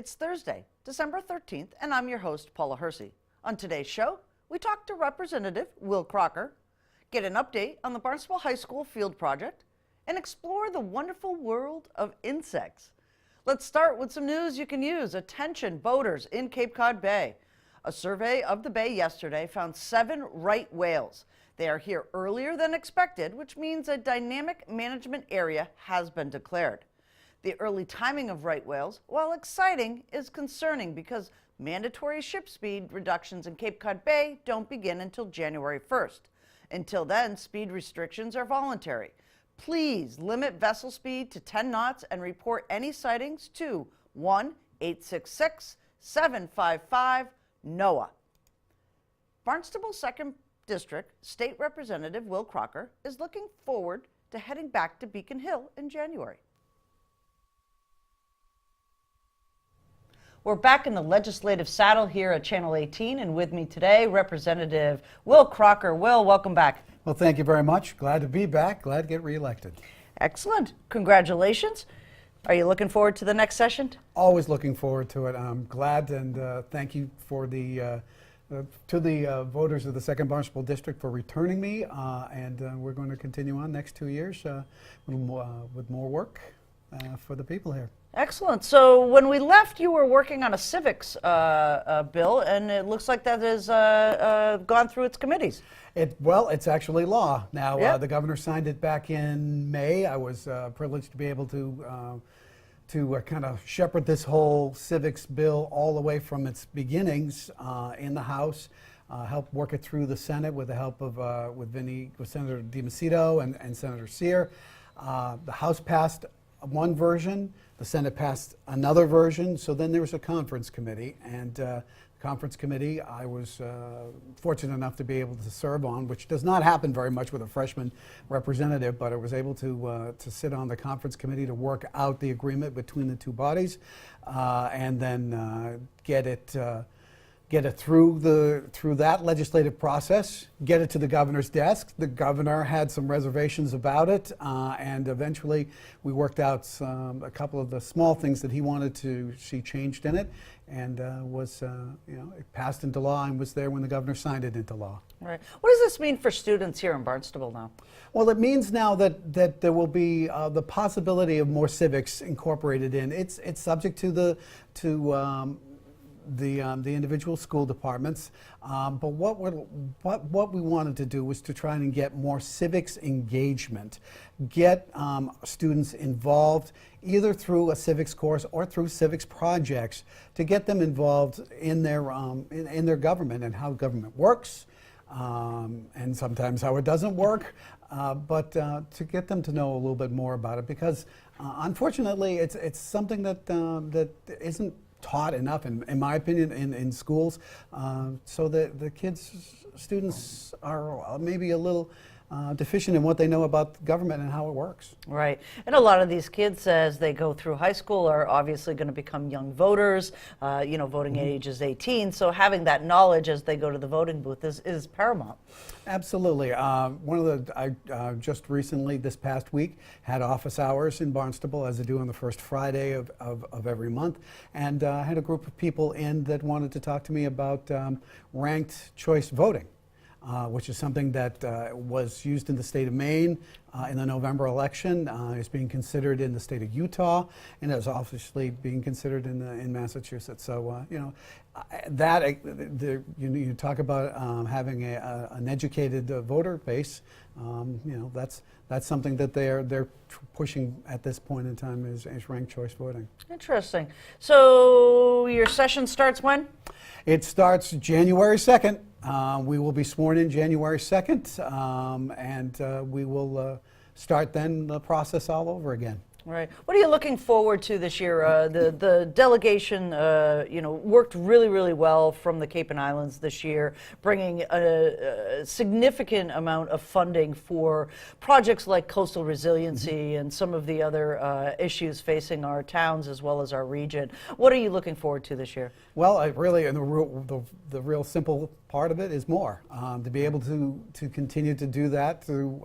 It's Thursday, December 13th, and I'm your host, Paula Hersey. On today's show, we talk to Representative Will Crocker, get an update on the Barnstable High School field project, and explore the wonderful world of insects. Let's start with some news you can use. Attention, boaters in Cape Cod Bay. A survey of the bay yesterday found 7 right whales. They are here earlier than expected, which means a dynamic management area has been declared. The early timing of right whales, while exciting, is concerning because mandatory ship speed reductions in Cape Cod Bay don't begin until January 1st. Until then, speed restrictions are voluntary. Please limit vessel speed to 10 knots and report any sightings to 1-866-755-NOAA. Barnstable 2nd District State Representative Will Crocker is looking forward to heading back to Beacon Hill in January. We're back in the legislative saddle here at Channel 18, and with me today, Representative Will Crocker. Will, welcome back. Well, thank you very much. Glad to be back. Glad to get reelected. Excellent. Congratulations. Are you looking forward to the next session? Always looking forward to it. I'm glad, and thank you for to the voters of the 2nd Barnstable District for returning me, and we're going to continue on next 2 years with more work for the people here. Excellent. So when we left, you were working on a civics bill, and it looks like that has gone through its committees. Well, it's actually law. Now, Yeah. the governor signed it back in May. I was privileged to be able to kind of shepherd this whole civics bill all the way from its beginnings in the House, help work it through the Senate with the help of with Senator DiMacedo and Senator Sear. The House passed one version, the Senate passed another version, so then there was a conference committee, and the conference committee I was fortunate enough to be able to serve on, which does not happen very much with a freshman representative, but I was able to sit on the conference committee to work out the agreement between the two bodies, and then get it through that legislative process, get it to the governor's desk. The governor had some reservations about it, and eventually we worked out a couple of the small things that he wanted to see changed in it, and it passed into law and was there when the governor signed it into law. Right. What does this mean for students here in Barnstable now? Well, it means now that there will be the possibility of more civics incorporated in. It's subject to the individual school departments, but what we wanted to do was to try and get more civics engagement, get students involved either through a civics course or through civics projects, to get them involved in their government and how government works, and sometimes how it doesn't work, but to get them to know a little bit more about it, because unfortunately it's something that isn't taught enough, in my opinion, in schools, so that the students are maybe a little deficient in what they know about government and how it works. Right. And a lot of these kids, as they go through high school, are obviously going to become young voters. Voting age is 18, so having that knowledge as they go to the voting booth is paramount. Absolutely. I just recently, this past week, had office hours in Barnstable, as I do on the first Friday of every month, and I had a group of people in that wanted to talk to me about ranked choice voting. Which is something that was used in the state of Maine in the November election. Is being considered in the state of Utah, and is obviously being considered in Massachusetts. So you talk about having an educated voter base. That's something that they're pushing at this point in time is ranked choice voting. Interesting. So your session starts when? It starts January 2nd. We will be sworn in January 2nd, and we will start then the process all over again. Right. What are you looking forward to this year? The delegation, worked really, really well from the Cape and Islands this year, bringing a significant amount of funding for projects like coastal resiliency and some of the other issues facing our towns as well as our region. What are you looking forward to this year? Well, the real simple part of it is more. To be able to continue to do that through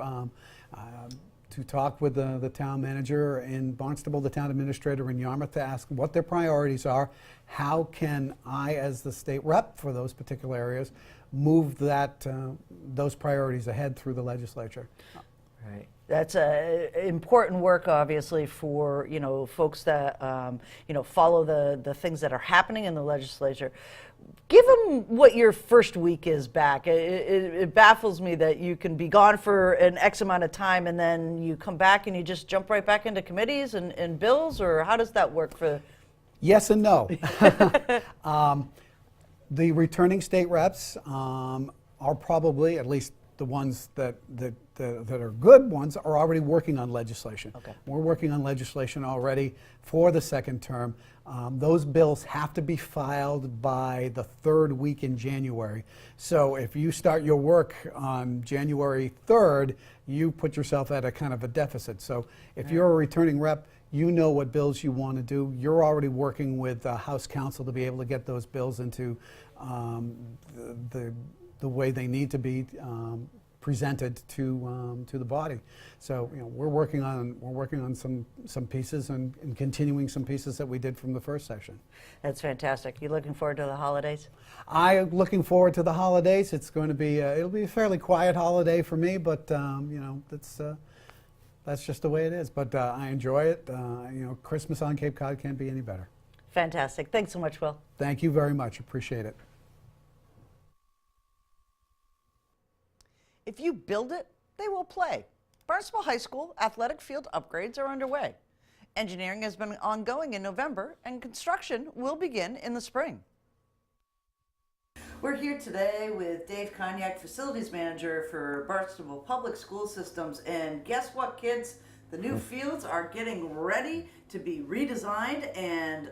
to talk with the town manager in Barnstable, the town administrator in Yarmouth, to ask what their priorities are. How can I, as the state rep for those particular areas, move those priorities ahead through the legislature? Right. That's important work, obviously, for folks that follow the things that are happening in the legislature. Give them what your first week is back. It baffles me that you can be gone for an X amount of time and then you come back and you just jump right back into committees and bills, or how does that work for? Yes and no. The returning state reps are probably, at least the ones that are good ones, are already working on legislation. Okay. We're working on legislation already for the second term. Those bills have to be filed by the third week in January. So if you start your work on January 3rd, you put yourself at a kind of a deficit. So if you're a returning rep, you know what bills you want to do. You're already working with House Counsel to be able to get those bills into the way they need to be presented to the body. So we're working on some pieces and continuing some pieces that we did from the first session. That's fantastic. You looking forward to the holidays? I'm looking forward to the holidays. It's going to be it'll be a fairly quiet holiday for me, but that's just the way it is. But I enjoy it. Christmas on Cape Cod can't be any better. Fantastic. Thanks so much, Will. Thank you very much. Appreciate it. If you build it, they will play. Barnstable High School athletic field upgrades are underway. Engineering has been ongoing in November, and construction will begin in the spring. We're here today with Dave Cognac, Facilities Manager for Barnstable Public School Systems. And guess what, kids? The new fields are getting ready to be redesigned, and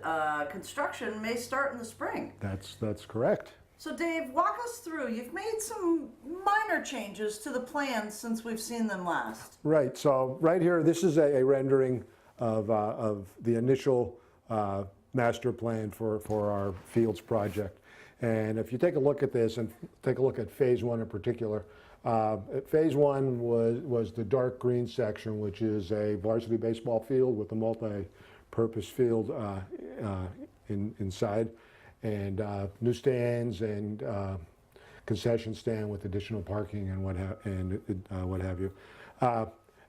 construction may start in the spring. That's correct. So Dave, walk us through. You've made some minor changes to the plans since we've seen them last. Right. So right here, this is a rendering of the initial master plan for our fields project. And if you take a look at this and take a look at phase one in particular, phase one was the dark green section, which is a varsity baseball field with a multi-purpose field inside, and new stands and concession stand with additional parking and what have you.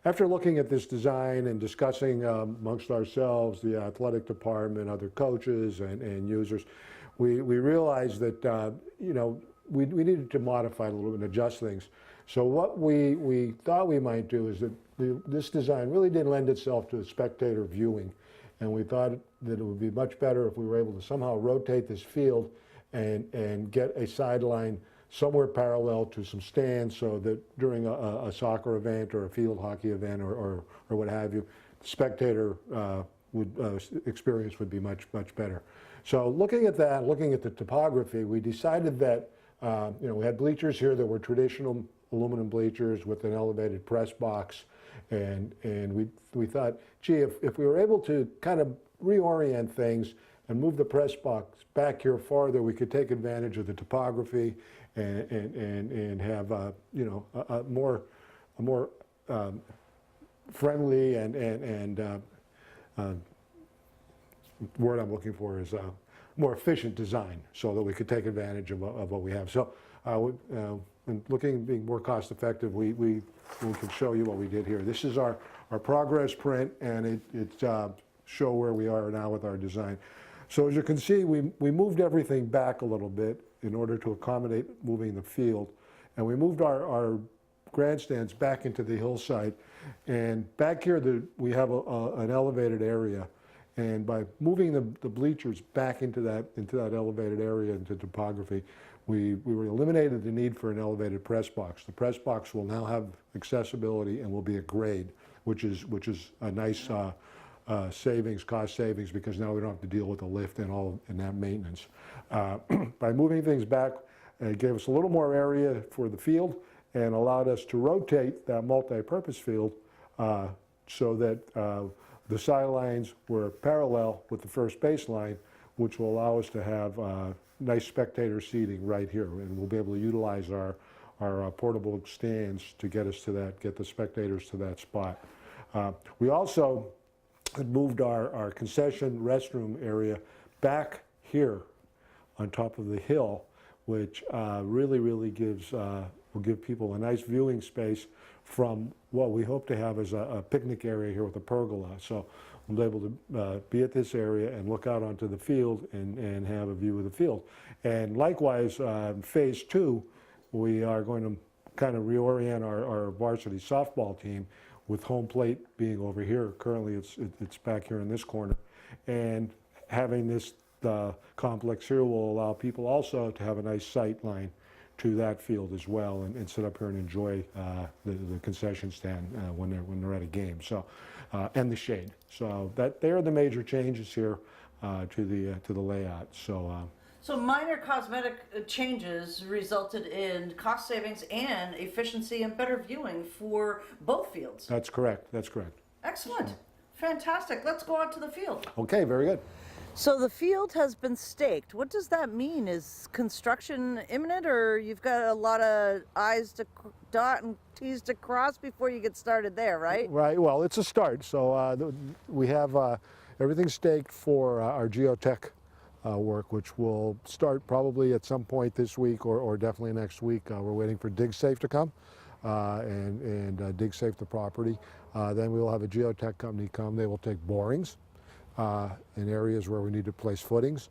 After looking at this design and discussing amongst ourselves, the athletic department, other coaches and users, we realized that we needed to modify a little bit and adjust things. So what we thought we might do is that this design really didn't lend itself to spectator viewing. And we thought that it would be much better if we were able to somehow rotate this field and get a sideline somewhere parallel to some stands, so that during a soccer event or a field hockey event or what have you, the spectator experience would be much better. So looking at that, looking at the topography, we decided that we had bleachers here that were traditional aluminum bleachers with an elevated press box. And we thought, gee, if we were able to kind of reorient things and move the press box back here farther, we could take advantage of the topography and have a more friendly and word I'm looking for is more efficient design, so that we could take advantage of what we have. So and being more cost effective, we can show you what we did here. This is our progress print, and it show where we are now with our design. So as you can see, we moved everything back a little bit in order to accommodate moving the field. And we moved our grandstands back into the hillside. And back here, we have an elevated area. And by moving the bleachers back into that elevated area, into topography, we eliminated the need for an elevated press box. The press box will now have accessibility and will be a grade, which is a nice cost savings, because now we don't have to deal with the lift and that maintenance. By moving things back, it gave us a little more area for the field and allowed us to rotate that multi-purpose field so that the sidelines were parallel with the first baseline, which will allow us to have nice spectator seating right here, and we'll be able to utilize our portable stands to get the spectators to that spot. We also had moved our concession restroom area back here on top of the hill, which really gives will give people a nice viewing space from what we hope to have as a picnic area here with a pergola. So we'll be able to be at this area and look out onto the field and have a view of the field. And likewise, phase 2, we are going to kind of reorient our varsity softball team with home plate being over here. Currently it's back here in this corner. And having this complex here will allow people also to have a nice sight line to that field as well and sit up here and enjoy the concession stand when they're at a game. So, and the shade. So they are the major changes here to the layout. So minor cosmetic changes resulted in cost savings and efficiency and better viewing for both fields. That's correct. That's correct. Excellent. Fantastic. Let's go out to the field. Okay, very good. So the field has been staked. What does that mean? Is construction imminent, or you've got a lot of I's to dot and T's to cross before you get started there, right? Right. Well, it's a start. So we have everything staked for our geotech work, which will start probably at some point this week or definitely next week. We're waiting for DigSafe to come and DigSafe the property. Then we will have a geotech company come. They will take borings in areas where we need to place footings,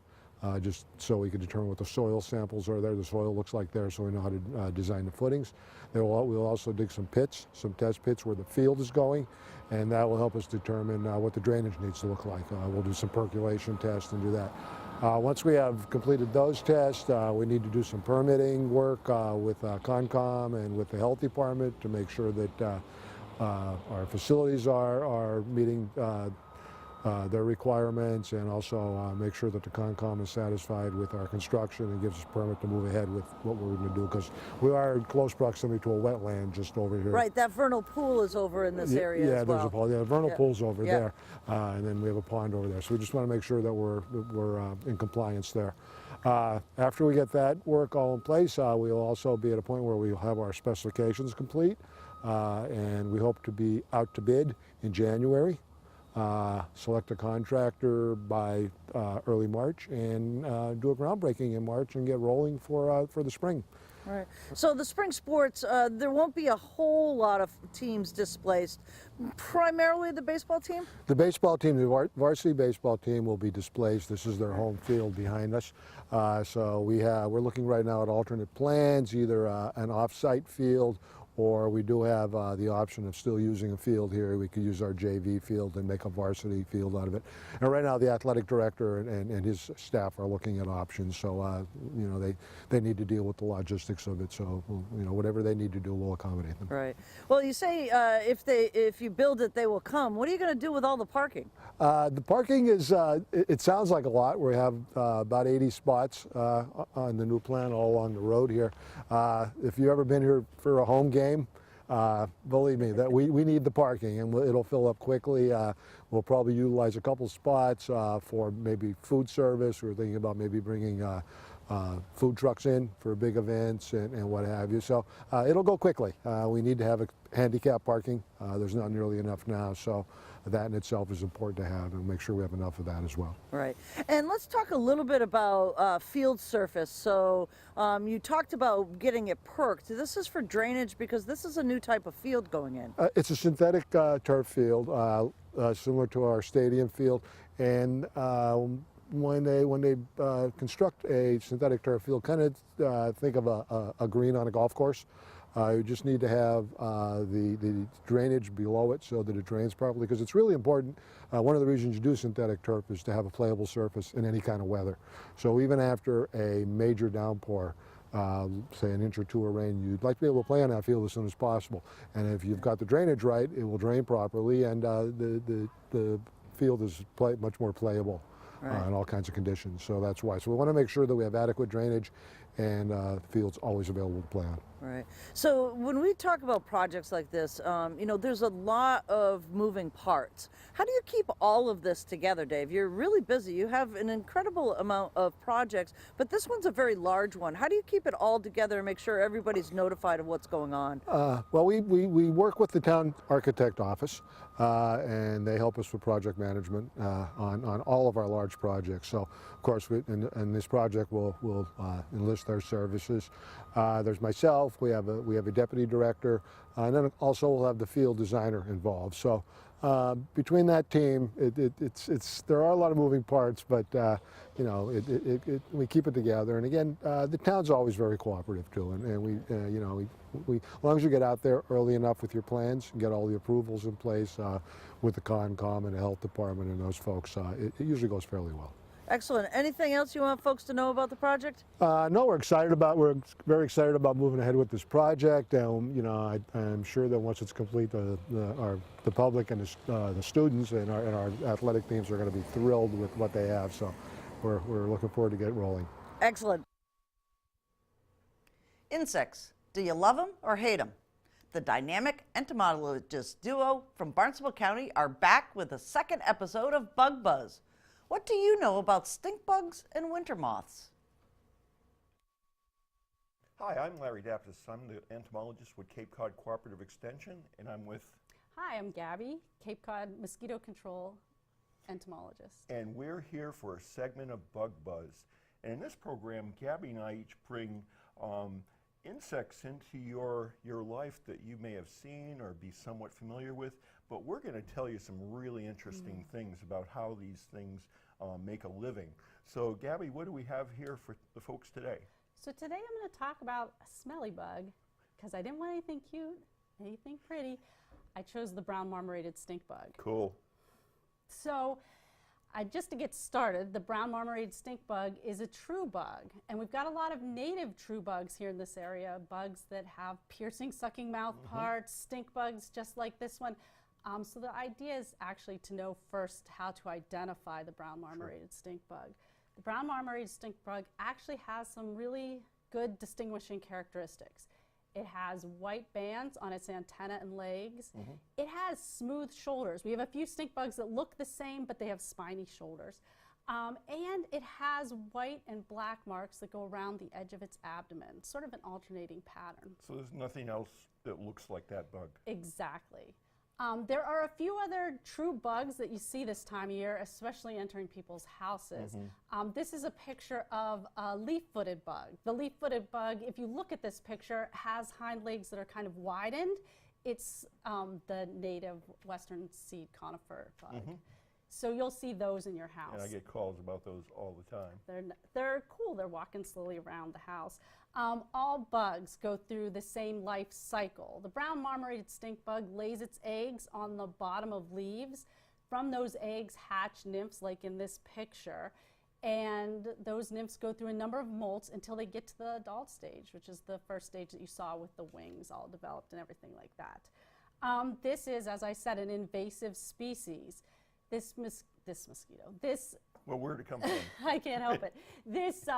just so we can determine what the soil samples are there. The soil looks like there, so we know how to design the footings. We'll also dig some pits, some test pits where the field is going, and that will help us determine what the drainage needs to look like. We'll do some percolation tests and do that. Once we have completed those tests, we need to do some permitting work with Concom and with the health department to make sure that our facilities are meeting their requirements, and also make sure that the Concom is satisfied with our construction and gives us permit to move ahead with what we're going to do, because we are in close proximity to a wetland just over here. Right, that vernal pool is over in this area as well. There's a pool. Yeah, the vernal pool's over there, and then we have a pond over there. So we just want to make sure that we're in compliance there. After we get that work all in place, we will also be at a point where we'll have our specifications complete, and we hope to be out to bid in January. Select a contractor by early March and do a groundbreaking in March and get rolling for the spring. Right. So the spring sports, there won't be a whole lot of teams displaced. Primarily the baseball team? The baseball team, the varsity baseball team will be displaced. This is their home field behind us. So we're looking right now at alternate plans, either an off-site field, or we do have the option of still using a field here. We could use our JV field and make a varsity field out of it. And right now the athletic director and his staff are looking at options. So you know, they need to deal with the logistics of it. So you know, whatever they need to do, we'll accommodate them. Right. Well, you say if you build it, they will come. What are you going to do with all the parking? The parking is, it sounds like a lot. We have about 80 spots on the new plan all along the road here. If you've ever been here for a home game, believe me, that we need the parking, and it'll fill up quickly. We'll probably utilize a couple spots for maybe food service. We're thinking about maybe bringing food trucks in for big events and what have you. So it'll go quickly. We need to have a handicap parking. There's not nearly enough now, so that in itself is important to have, and make sure we have enough of that as well. Right. And let's talk a little bit about field surface. So you talked about getting it perked. This is for drainage, because this is a new type of field going in. It's a synthetic turf field, similar to our stadium field, and when they construct a synthetic turf field, kind of think of a green on a golf course. You just need to have the drainage below it so that it drains properly, because it's really important. One of the reasons you do synthetic turf is to have a playable surface in any kind of weather. So even after a major downpour, say an inch or two of rain, you'd like to be able to play on that field as soon as possible. And if you've got the drainage right, it will drain properly, and the field is much more playable. Right. In all kinds of conditions, so that's why. So we want to make sure that we have adequate drainage and the field's always available to play on. Right. So when we talk about projects like this, you know, there's a lot of moving parts. How do you keep all of this together, Dave? You're really busy. You have an incredible amount of projects, but this one's a very large one. How do you keep it all together and make sure everybody's notified of what's going on? Well, we work with the town architect office, and they help us with project management on all of our large projects. So, of course, in this project, we'll enlist their services. There's myself. We have a deputy director, and then also we'll have the field designer involved. So between that team, there are a lot of moving parts, but you know, we keep it together. And again, the town's always very cooperative too, and we you know, as long as you get out there early enough with your plans and get all the approvals in place with the Concom and the health department and those folks, it usually goes fairly well. Excellent. Anything else you want folks to know about the project? No, we're very excited about moving ahead with this project, and you know, I'm sure that once it's complete, the public and the students and our athletic teams are going to be thrilled with what they have. So we're looking forward to getting rolling. Excellent. Insects. Do you love them or hate them? The dynamic entomologist duo from Barnstable County are back with a second episode of Bug Buzz. What do you know about stink bugs and winter moths? Hi, I'm Larry Daptis. I'm the entomologist with Cape Cod Cooperative Extension, and I'm with... Hi, I'm Gabby, Cape Cod Mosquito Control Entomologist. And we're here for a segment of Bug Buzz. And in this program, Gabby and I each bring insects into your life that you may have seen or be somewhat familiar with, but we're going to tell you some really interesting things about how these things make a living. So Gabby, what do we have here for the folks today? So today I'm going to talk about a smelly bug, because I didn't want anything cute, anything pretty. I chose the brown marmorated stink bug. Cool. So just to get started, the brown marmorated stink bug is a true bug, and we've got a lot of native true bugs here in this area, bugs that have piercing, sucking mouth parts, stink bugs just like this one. So the idea is actually to know first how to identify the brown marmorated stink bug. The brown marmorated stink bug actually has some really good distinguishing characteristics. It has white bands on its antenna and legs. It has smooth shoulders. We have a few stink bugs that look the same, but they have spiny shoulders. And it has white and black marks that go around the edge of its abdomen, sort of an alternating pattern. So there's nothing else that looks like that bug? Exactly. There are a few other true bugs that you see this time of year, especially entering people's houses. This is a picture of a leaf-footed bug. The leaf-footed bug, if you look at this picture, has hind legs that are kind of widened. It's the native western seed conifer bug. So you'll see those in your house. And I get calls about those all the time. They're cool. They're walking slowly around the house. All bugs go through the same life cycle. The brown marmorated stink bug lays its eggs on the bottom of leaves. From those eggs hatch nymphs like in this picture. And those nymphs go through a number of molts until they get to the adult stage, which is the first stage that you saw with the wings all developed and everything like that. This is, as I said, an invasive species. Well, where'd it come from? I can't help it. This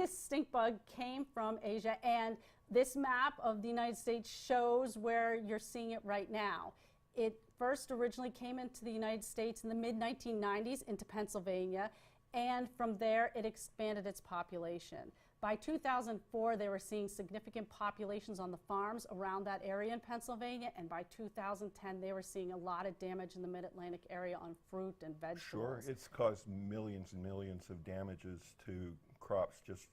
stink bug came from Asia, and this map of the United States shows where you're seeing it right now. It first originally came into the United States in the mid-1990s into Pennsylvania, and from there it expanded its population. By 2004, they were seeing significant populations on the farms around that area in Pennsylvania, and by 2010, they were seeing a lot of damage in the mid-Atlantic area on fruit and vegetables. Sure, it's caused millions and millions of damages to crops, just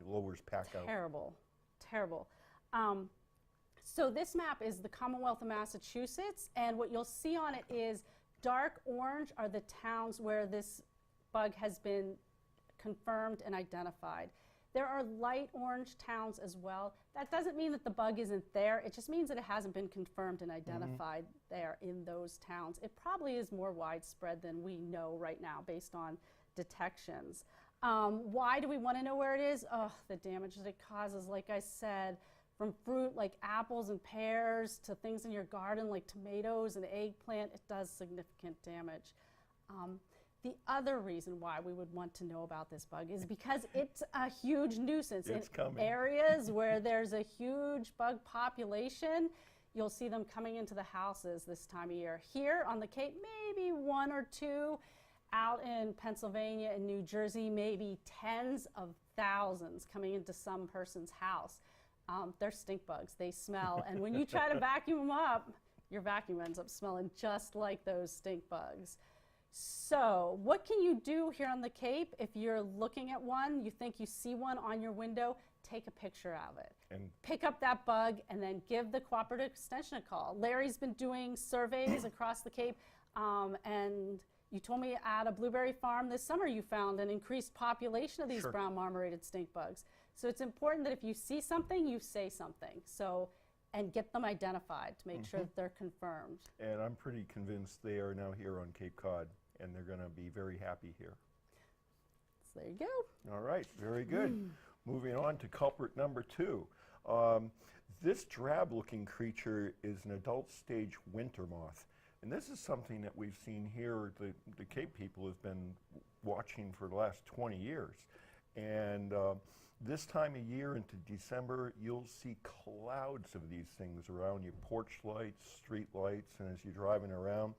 lowers pack out. Terrible, terrible. So this map is the Commonwealth of Massachusetts, and what you'll see on it is dark orange are the towns where this bug has been confirmed and identified. There are light orange towns as well. That doesn't mean that the bug isn't there. It just means that it hasn't been confirmed and identified there in those towns. It probably is more widespread than we know right now based on detections. Why do we want to know where it is? Oh, the damage that it causes, like I said, from fruit like apples and pears to things in your garden like tomatoes and eggplant, it does significant damage. The other reason why we would want to know about this bug is because it's a huge nuisance. It's in coming. areas where there's a huge bug population, you'll see them coming into the houses this time of year. Here on the Cape, maybe one or two. Out in Pennsylvania and New Jersey, maybe tens of thousands coming into some person's house. They're stink bugs. They smell, and when you try to vacuum them up, your vacuum ends up smelling just like those stink bugs. So what can you do here on the Cape if you're looking at one, you think you see one on your window, take a picture of it. And Pick up that bug and then give the Cooperative Extension a call. Larry's been doing surveys across the Cape, and you told me at a blueberry farm this summer you found an increased population of these Sure. brown marmorated stink bugs. So it's important that if you see something, you say something. So, and get them identified to make sure that they're confirmed. And I'm pretty convinced they are now here on Cape Cod, and they're going to be very happy here. So there you go. All right, very good. Moving on to culprit number 2. This drab-looking creature is an adult stage winter moth. And this is something that we've seen here, the Cape people have been watching for the last 20 years. And this time of year into December, you'll see clouds of these things around your porch lights, street lights, and as you're driving around.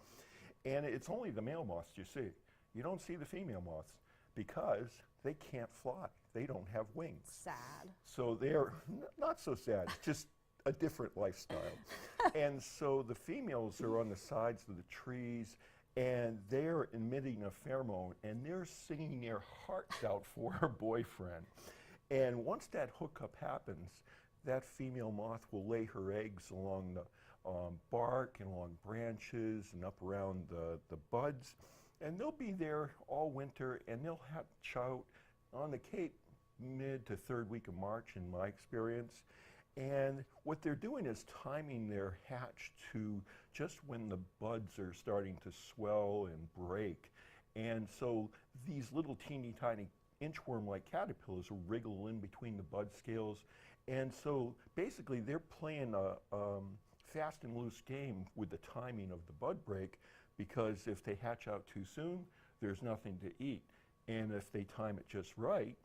And it's only the male moths you see. You don't see the female moths because they can't fly. They don't have wings. Sad. So they're not so sad, just a different lifestyle. And so the females are on the sides of the trees, and they're emitting a pheromone, and they're singing their hearts out for her boyfriend. And once that hookup happens, that female moth will lay her eggs along the bark and along branches and up around the buds. And they'll be there all winter, and they'll hatch out on the Cape mid to third week of March, in my experience. And what they're doing is timing their hatch to just when the buds are starting to swell and break. And so these little teeny tiny inchworm-like caterpillars will wriggle in between the bud scales. And so basically they're playing a fast and loose game with the timing of the bud break, because if they hatch out too soon, there's nothing to eat. And if they time it just right,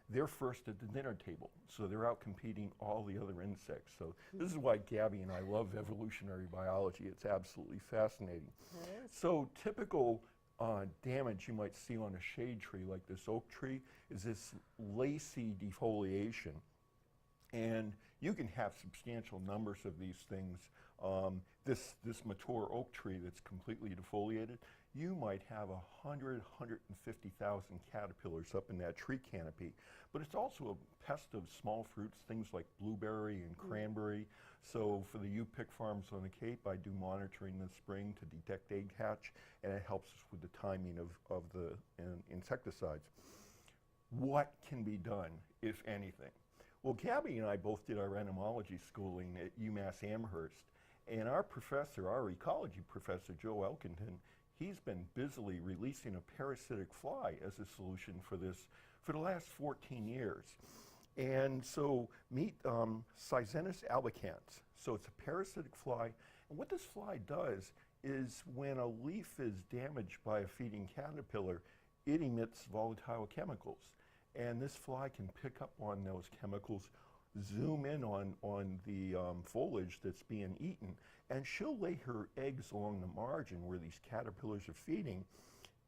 they're first at the dinner table. So they're out competing all the other insects. So this is why Gabby and I love evolutionary biology. It's absolutely fascinating. So typical damage you might see on a shade tree like this oak tree is this lacy defoliation. And you can have substantial numbers of these things. This mature oak tree that's completely defoliated, you might have 150,000 caterpillars up in that tree canopy. But it's also a pest of small fruits, things like blueberry and cranberry. So for the U-pick farms on the Cape, I do monitoring in the spring to detect egg hatch, and it helps us with the timing of the insecticides. What can be done, if anything? Well, Gabby and I both did our entomology schooling at UMass Amherst, and our professor, our ecology professor, Joe Elkington, he's been busily releasing a parasitic fly as a solution for this for the last 14 years. And so meet Cyzenus albicans. So it's a parasitic fly, and what this fly does is when a leaf is damaged by a feeding caterpillar, it emits volatile chemicals. And this fly can pick up on those chemicals, zoom in on the foliage that's being eaten, and she'll lay her eggs along the margin where these caterpillars are feeding,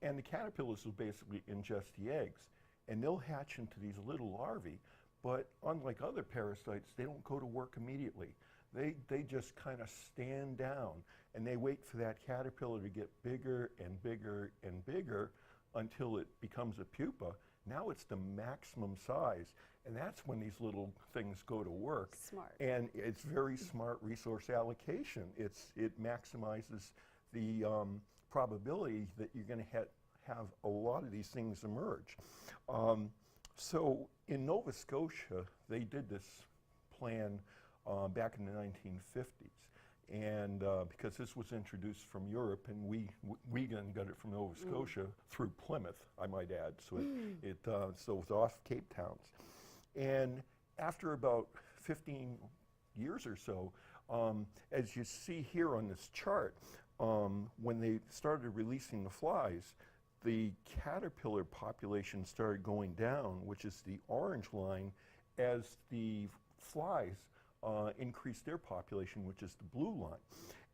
and the caterpillars will basically ingest the eggs, and they'll hatch into these little larvae. But unlike other parasites, they don't go to work immediately. They just kind of stand down, and they wait for that caterpillar to get bigger and bigger and bigger until it becomes a pupa. Now it's the maximum size, and that's when these little things go to work. Smart. And it's very smart resource allocation. It maximizes the probability that you're going to have a lot of these things emerge. So in Nova Scotia, they did this plan back in the 1950s. And because this was introduced from Europe, and we then got it from Nova Scotia through Plymouth, I might add. So so it was off Cape Towns. And after about 15 years or so, as you see here on this chart, when they started releasing the flies, the caterpillar population started going down, which is the orange line, as the flies increased their population, which is the blue line.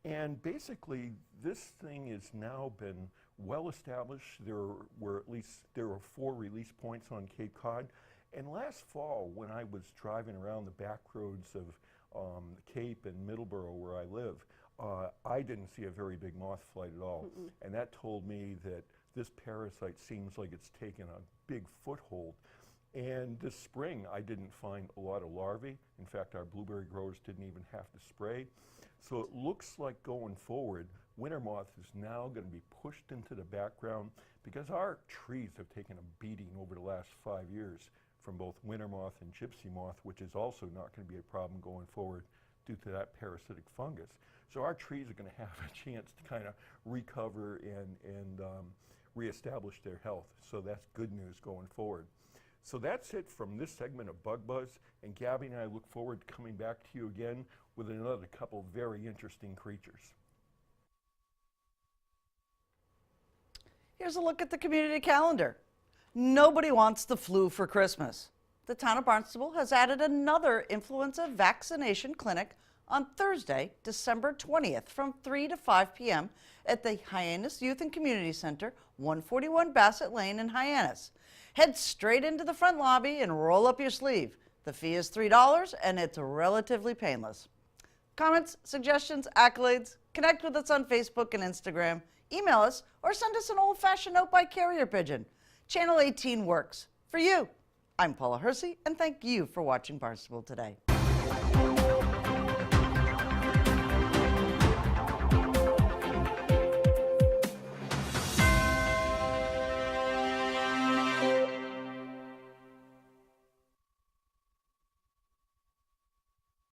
And basically, this thing has now been well established. There were 4 release points on Cape Cod. And last fall, when I was driving around the back roads of the Cape and Middleborough, where I live, I didn't see a very big moth flight at all. And that told me that this parasite seems like it's taken a big foothold. And this spring, I didn't find a lot of larvae. In fact, our blueberry growers didn't even have to spray. So it looks like going forward, winter moth is now going to be pushed into the background because our trees have taken a beating over the last 5 years from both winter moth and gypsy moth, which is also not going to be a problem going forward due to that parasitic fungus. So our trees are going to have a chance to kind of recover and reestablish their health. So that's good news going forward. So that's it from this segment of Bug Buzz, and Gabby and I look forward to coming back to you again with another couple very interesting creatures. Here's a look at the community calendar. Nobody wants the flu for Christmas. The town of Barnstable has added another influenza vaccination clinic on Thursday, December 20th from 3 to 5 p.m. at the Hyannis Youth and Community Center, 141 Bassett Lane in Hyannis. Head straight into the front lobby and roll up your sleeve. The fee is $3 and it's relatively painless. Comments, suggestions, accolades? Connect with us on Facebook and Instagram. Email us or send us an old-fashioned note by carrier pigeon. Channel 18 works for you. I'm Paula Hersey, and thank you for watching Barnstable Today.